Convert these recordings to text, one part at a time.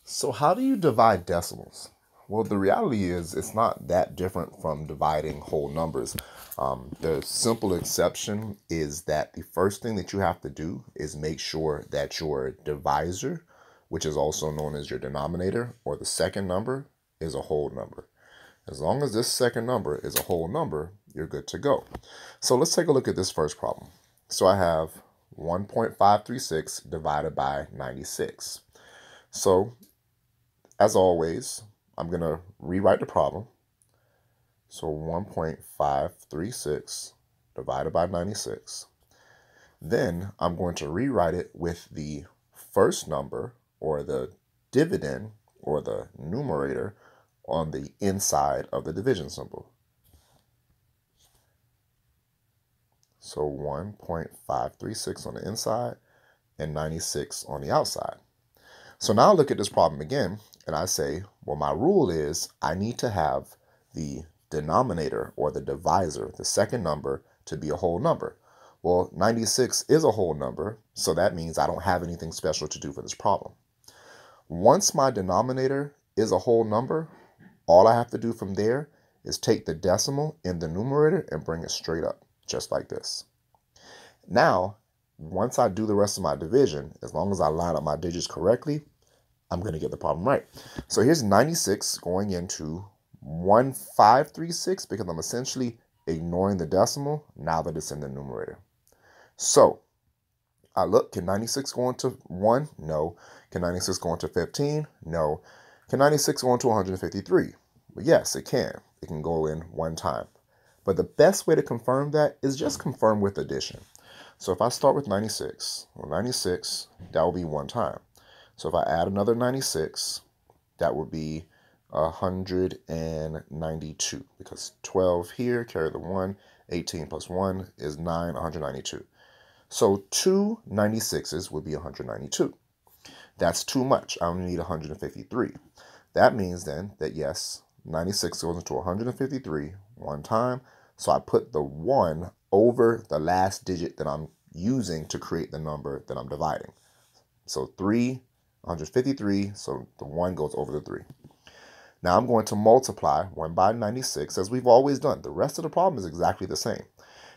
So how do you divide decimals? Well, the reality is it's not that different from dividing whole numbers. The simple exception is that the first thing that you have to do is make sure that your divisor, which is also known as your denominator, or the second number, is a whole number. As long as this second number is a whole number, you're good to go. So let's take a look at this first problem. So I have 1.536 divided by 96. So as always, I'm going to rewrite the problem. So 1.536 divided by 96. Then I'm going to rewrite it with the first number, or the dividend, or the numerator, on the inside of the division symbol. So 1.536 on the inside and 96 on the outside. So now I look at this problem again, and I say, well, my rule is I need to have the denominator, or the divisor, the second number, to be a whole number. Well, 96 is a whole number, so that means I don't have anything special to do for this problem. Once my denominator is a whole number, all I have to do from there is take the decimal in the numerator and bring it straight up, just like this. Now, once I do the rest of my division, as long as I line up my digits correctly, I'm going to get the problem right. So here's 96 going into 1536 because I'm essentially ignoring the decimal now that it's in the numerator. So I look, can 96 go into 1? No. Can 96 go into 15? No. Can 96 go into 153? Well, yes, it can. It can go in one time. But the best way to confirm that is just confirm with addition. So if I start with 96, well, 96, that will be one time. So if I add another 96, that would be 192, because 12 here, carry the 1, 18 plus 1 is 9, 192. So two 96s would be 192. That's too much. I only need 153. That means then that yes, 96 goes into 153 one time. So I put the 1 over the last digit that I'm using to create the number that I'm dividing. So 153, so the 1 goes over the 3. Now I'm going to multiply 1 by 96 as we've always done. The rest of the problem is exactly the same.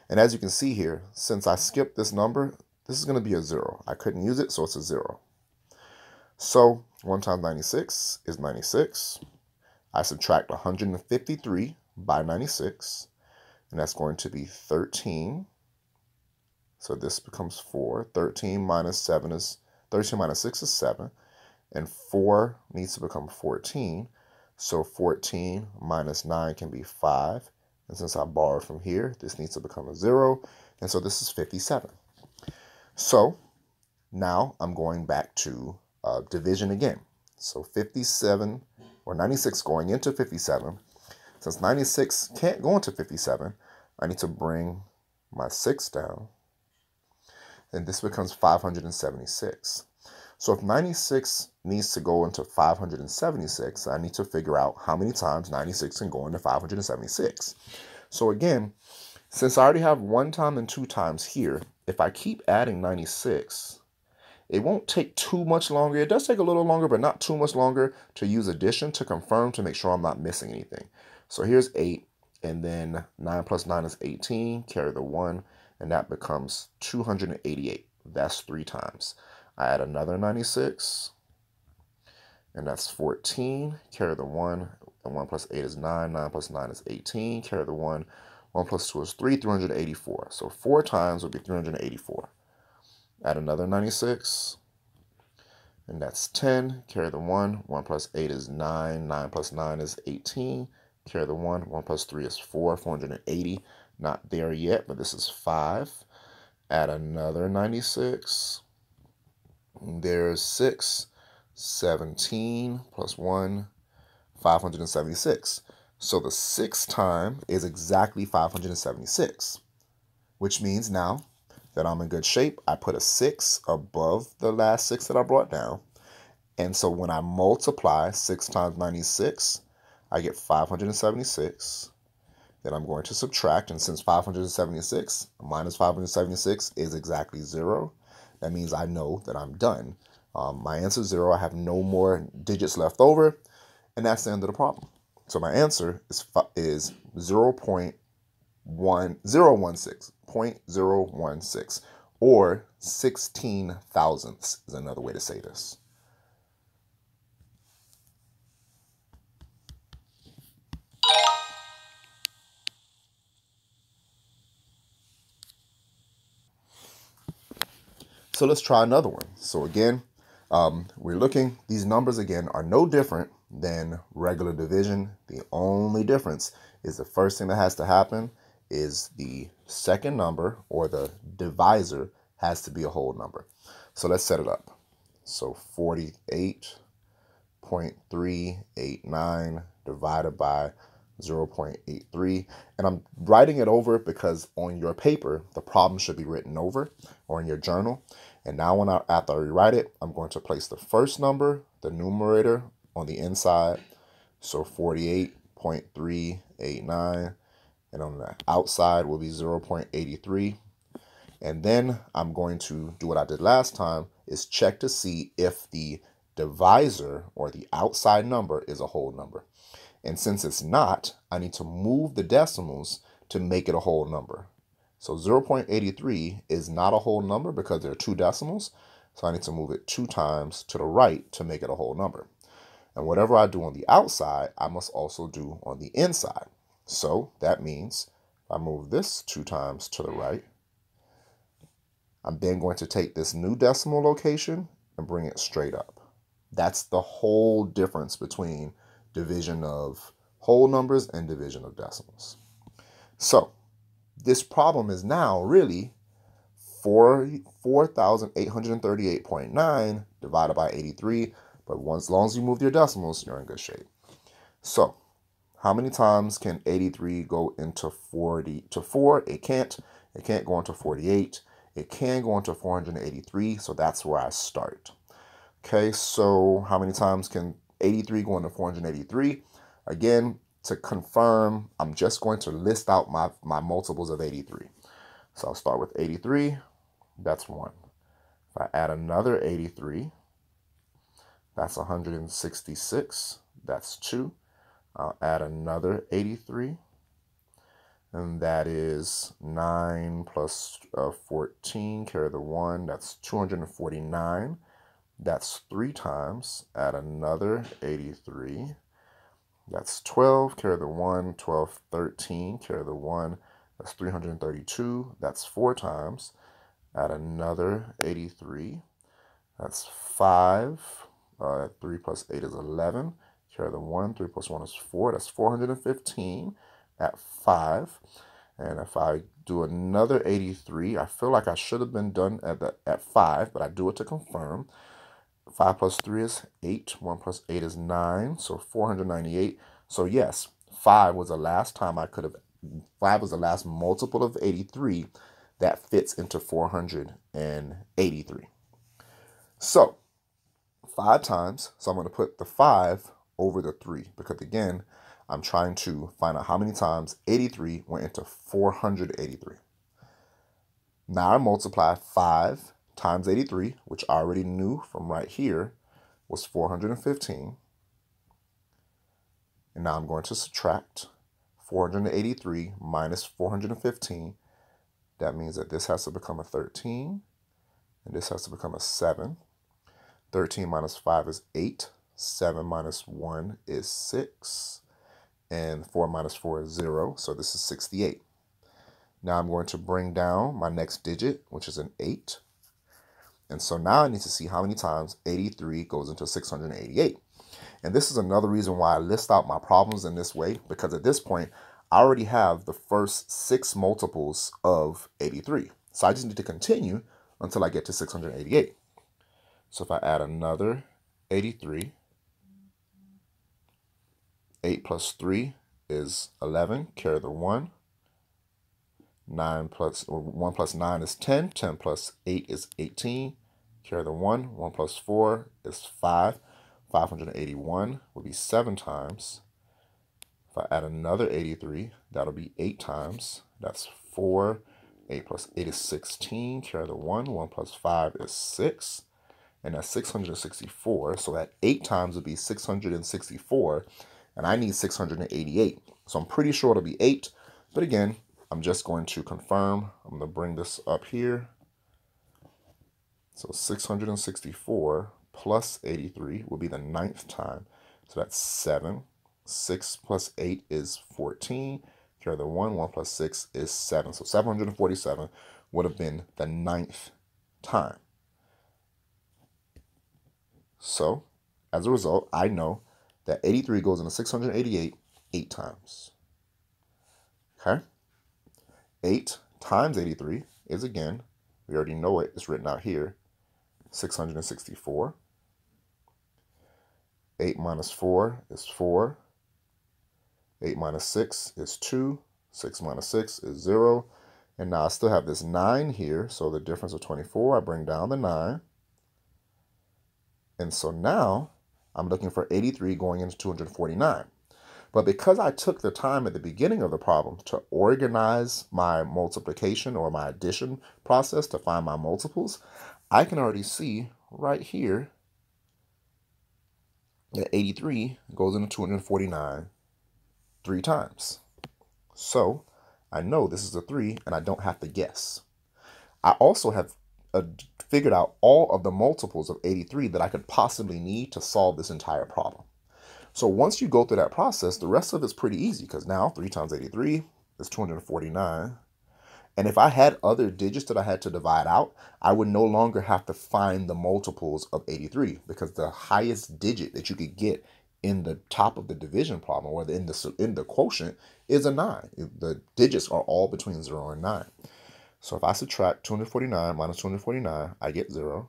And as you can see here, since I skipped this number, this is going to be a 0. I couldn't use it, so it's a 0. So 1 times 96 is 96. I subtract 153 by 96, and that's going to be 13. So this becomes 4. 13 minus 6 is 7. And 4 needs to become 14. So 14 minus 9 can be 5. And since I borrowed from here, this needs to become a 0. And so this is 57. So now I'm going back to division again. So 57, or 96 going into 57. Since 96 can't go into 57, I need to bring my 6 down. And this becomes 576. So if 96 needs to go into 576, I need to figure out how many times 96 can go into 576. So again, since I already have 1 time and 2 times here, if I keep adding 96, it won't take too much longer. It does take a little longer, but not too much longer to use addition to confirm to make sure I'm not missing anything. So here's 8, and then 9 plus 9 is 18, carry the 1, and that becomes 288. That's 3 times. I add another 96, and that's 14, carry the 1, and 1 plus 8 is 9, 9 plus 9 is 18, carry the 1, 1 plus 2 is 3, 384. So 4 times would be 384. Add another 96, and that's 10, carry the 1, 1 plus 8 is 9, 9 plus 9 is 18, carry the 1, 1 plus 3 is 4, 480. Not there yet, but this is 5. Add another 96. There's 6, 17 plus 1, 576. So the 6th time is exactly 576, which means now that I'm in good shape, I put a 6 above the last 6 that I brought down. And so when I multiply 6 times 96, I get 576. Then I'm going to subtract, and since 576 minus 576 is exactly 0, that means I know that I'm done. My answer is 0. I have no more digits left over, and that's the end of the problem. So my answer is 0.016, or 16 thousandths is another way to say this. So let's try another one. So again, we're looking, these numbers again are no different than regular division. The only difference is the first thing that has to happen is the second number, or the divisor, has to be a whole number. So let's set it up. So 48.389 divided by 0.83. And I'm writing it over because on your paper, the problem should be written over, or in your journal. And now after I rewrite it, I'm going to place the first number, the numerator, on the inside. So 48.389. And on the outside will be 0.83. And then I'm going to do what I did last time, is check to see if the divisor, or the outside number, is a whole number. And since it's not, I need to move the decimals to make it a whole number. So 0.83 is not a whole number because there are 2 decimals. So I need to move it 2 times to the right to make it a whole number. And whatever I do on the outside, I must also do on the inside. So that means if I move this 2 times to the right, I'm then going to take this new decimal location and bring it straight up. That's the whole difference between division of whole numbers and division of decimals. So this problem is now really 4,838.9 divided by 83. But as long as you move your decimals, you're in good shape. So how many times can 83 go into 4? It can't. It can't go into 48. It can go into 483. So that's where I start. Okay, so how many times can 83 go into 483? Again, to confirm, I'm just going to list out my multiples of 83. So I'll start with 83. That's 1. If I add another 83, that's 166. That's 2. I'll add another 83. And that is 9 plus 14, carry the 1. That's 249. That's 3 times. Add another 83. That's 12, carry the 1. 12, 13, carry the 1. That's 332. That's 4 times. Add another 83. That's 5. 3 plus 8 is 11. Carry the 1. 3 plus 1 is 4. That's 415 at 5. And if I do another 83, I feel like I should have been done at 5, but I do it to confirm. 5 plus 3 is 8. 1 plus 8 is 9. So 498. So yes, 5 was the last time I could have. 5 was the last multiple of 83 that fits into 483. So 5 times. So I'm going to put the 5 over the 3 because again, I'm trying to find out how many times 83 went into 483. Now I multiply 5 times 83, which I already knew from right here was 415. And now I'm going to subtract 483 minus 415. That means that this has to become a 13, and this has to become a 7. 13 minus 5 is 8. 7 minus 1 is 6. And 4 minus 4 is 0, so this is 68. Now I'm going to bring down my next digit, which is an 8. And so now I need to see how many times 83 goes into 688. And this is another reason why I list out my problems in this way, because at this point, I already have the first 6 multiples of 83. So I just need to continue until I get to 688. So if I add another 83, 8 plus 3 is 11, carry the 1. 1 plus 9 is 10. 10 plus 8 is 18. Carry the 1. 1 plus 4 is 5. 581 will be 7 times. If I add another 83, that'll be 8 times. That's 4. 8 plus 8 is 16. Carry the 1. 1 plus 5 is 6. and that's 664. So at 8 times would be 664, and I need 688. So I'm pretty sure it'll be 8, but again, I'm just going to confirm. I'm going to bring this up here. So 664 plus 83 will be the 9th time. So that's 7. 6 plus 8 is 14. Carry the 1. 1 plus 6 is 7. So 747 would have been the 9th time. So as a result, I know that 83 goes into 688 8 times. Okay? 8 times 83 is, again, we already know it, it's written out here, 664. 8 minus 4 is 4. 8 minus 6 is 2. 6 minus 6 is 0. And now I still have this 9 here, so the difference of 24, I bring down the 9. And so now I'm looking for 83 going into 249. But because I took the time at the beginning of the problem to organize my multiplication or my addition process to find my multiples, I can already see right here that 83 goes into 249 3 times. So I know this is a 3 and I don't have to guess. I also have figured out all of the multiples of 83 that I could possibly need to solve this entire problem. So once you go through that process, the rest of it's pretty easy, because now 3 times 83 is 249. And if I had other digits that I had to divide out, I would no longer have to find the multiples of 83, because the highest digit that you could get in the top of the division problem, or in the quotient, is a 9. The digits are all between 0 and 9. So if I subtract 249 minus 249, I get 0.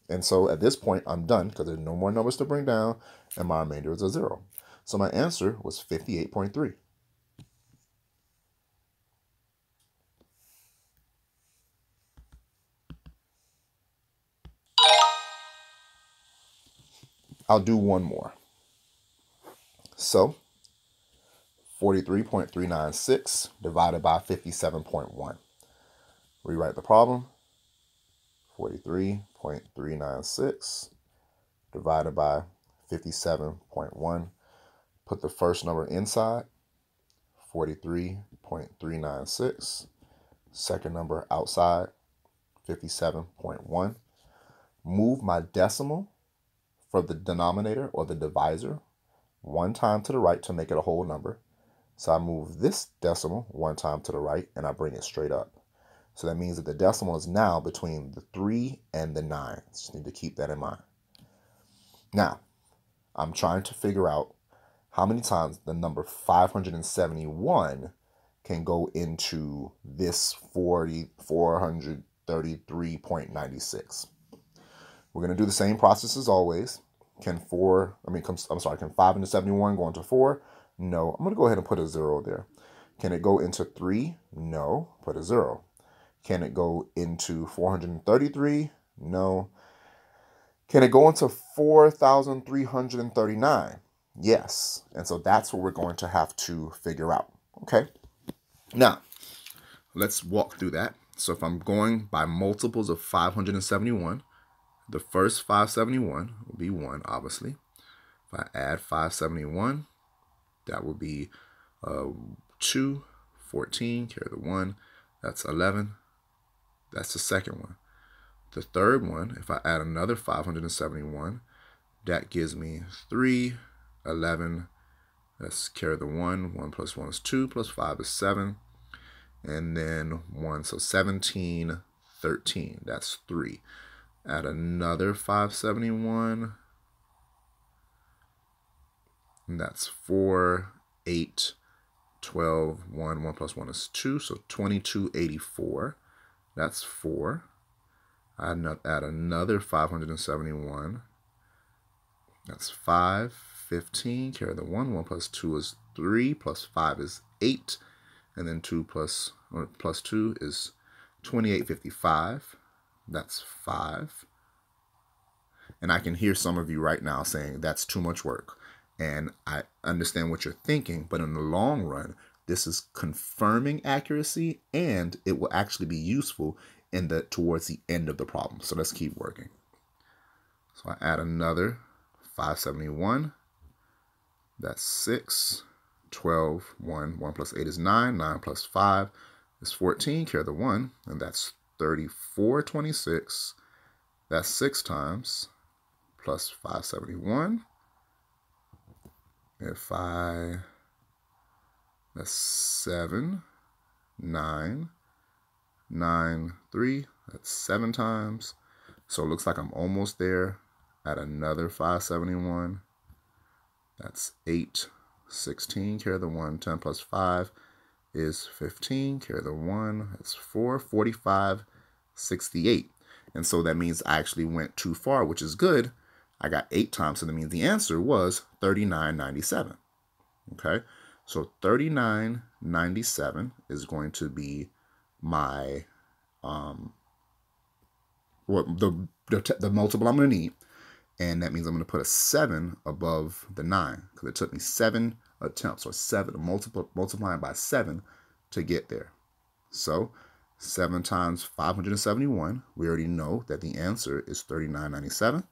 And so at this point, I'm done, because there's no more numbers to bring down, and my remainder is a 0. So my answer was 58.3. I'll do one more. So 43.396 divided by 57.1. Rewrite the problem. 43.396 divided by 57.1. Put the first number inside, 43.396. Second number outside, 57.1. Move my decimal for the denominator or the divisor 1 time to the right to make it a whole number. So I move this decimal 1 time to the right and I bring it straight up. So that means that the decimal is now between the 3 and the 9. Just need to keep that in mind. Now, I'm trying to figure out how many times the number 571 can go into this 433.96. We're going to do the same process as always. Can 571 go into 4? No. I'm going to go ahead and put a 0 there. Can it go into 3? No. Put a 0. Can it go into 433? No. Can it go into 4,339? Yes. And so that's what we're going to have to figure out. Okay. Now, let's walk through that. So if I'm going by multiples of 571, the first 571 will be 1, obviously. If I add 571, that will be 2, 14, carry the 1, that's 11. That's the second one. The third one, if I add another 571, that gives me 3, 11. Let's carry the 1. 1 plus 1 is 2, plus 5 is 7. And then 1, so 17, 13. That's 3. Add another 571. And that's 4, 8, 12, 1. 1 plus 1 is 2, so 2284. That's 4. Add another 571. That's 5, 15. Carry the 1. 1 plus 2 is 3, plus 5 is 8. And then 2 plus 2 is 2855. That's 5. And I can hear some of you right now saying that's too much work. And I understand what you're thinking, but in the long run, this is confirming accuracy, and it will actually be useful towards the end of the problem. So let's keep working. So I add another 571. That's 6. 12, 1. 1 plus 8 is 9. 9 plus 5 is 14. Carry the 1. And that's 3426. That's 6 times. Plus 571. That's 7. 9. 9, 3. That's 7 times. So it looks like I'm almost there. Add another 571. That's 8. 16, carry the 1, 10 plus 5 is 15, carry the 1, that's 4, 45, 68. And so that means I actually went too far, which is good. I got 8 times, so that means the answer was 3997. Okay, so 3997 is going to be my, the multiple I'm going to need. And that means I'm going to put a 7 above the 9 because it took me 7 attempts, or 7 multiplying by 7 to get there. So 7 times 571, we already know that the answer is 3997.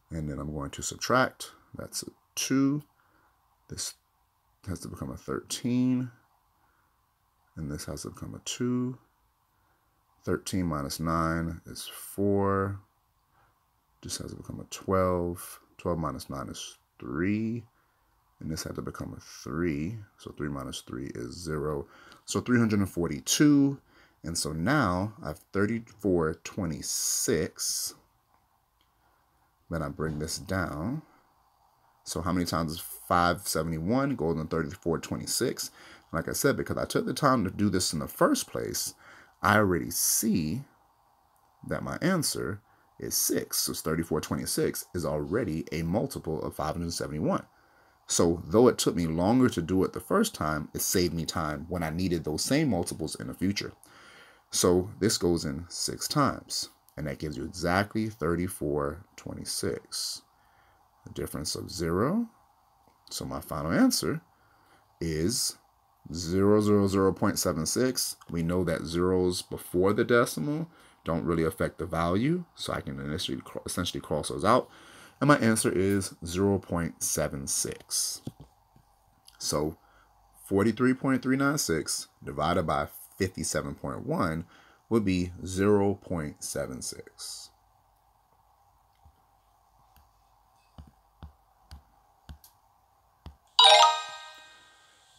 And then I'm going to subtract. That's a 2. This has to become a 13. And this has to become a 2. 13 minus 9 is 4. This has to become a 12. 12 minus 9 is 3. And this had to become a 3. So 3 minus 3 is 0. So 342. And so now I have 3426. Then I bring this down. So how many times is 571? Goes in 3426. Like I said, because I took the time to do this in the first place, I already see that my answer is 6. So 3426 is already a multiple of 571. So though it took me longer to do it the first time, it saved me time when I needed those same multiples in the future. So this goes in 6 times, and that gives you exactly 3426. A difference of 0. So my final answer is 0.76. We know that zeros before the decimal don't really affect the value, so I can essentially cross those out. And my answer is 0.76. So 43.396 divided by 57.1 would be 0.76.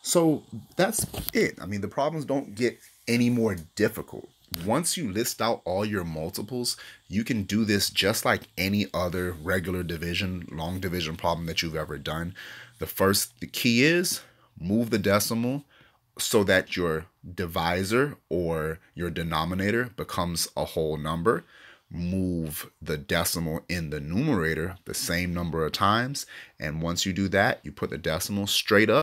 So that's it. I mean, the problems don't get any more difficult. Once you list out all your multiples, you can do this just like any other regular division, long division problem that you've ever done. The key is move the decimal so that your divisor or your denominator becomes a whole number. Move the decimal in the numerator the same number of times. And once you do that, you put the decimal straight up.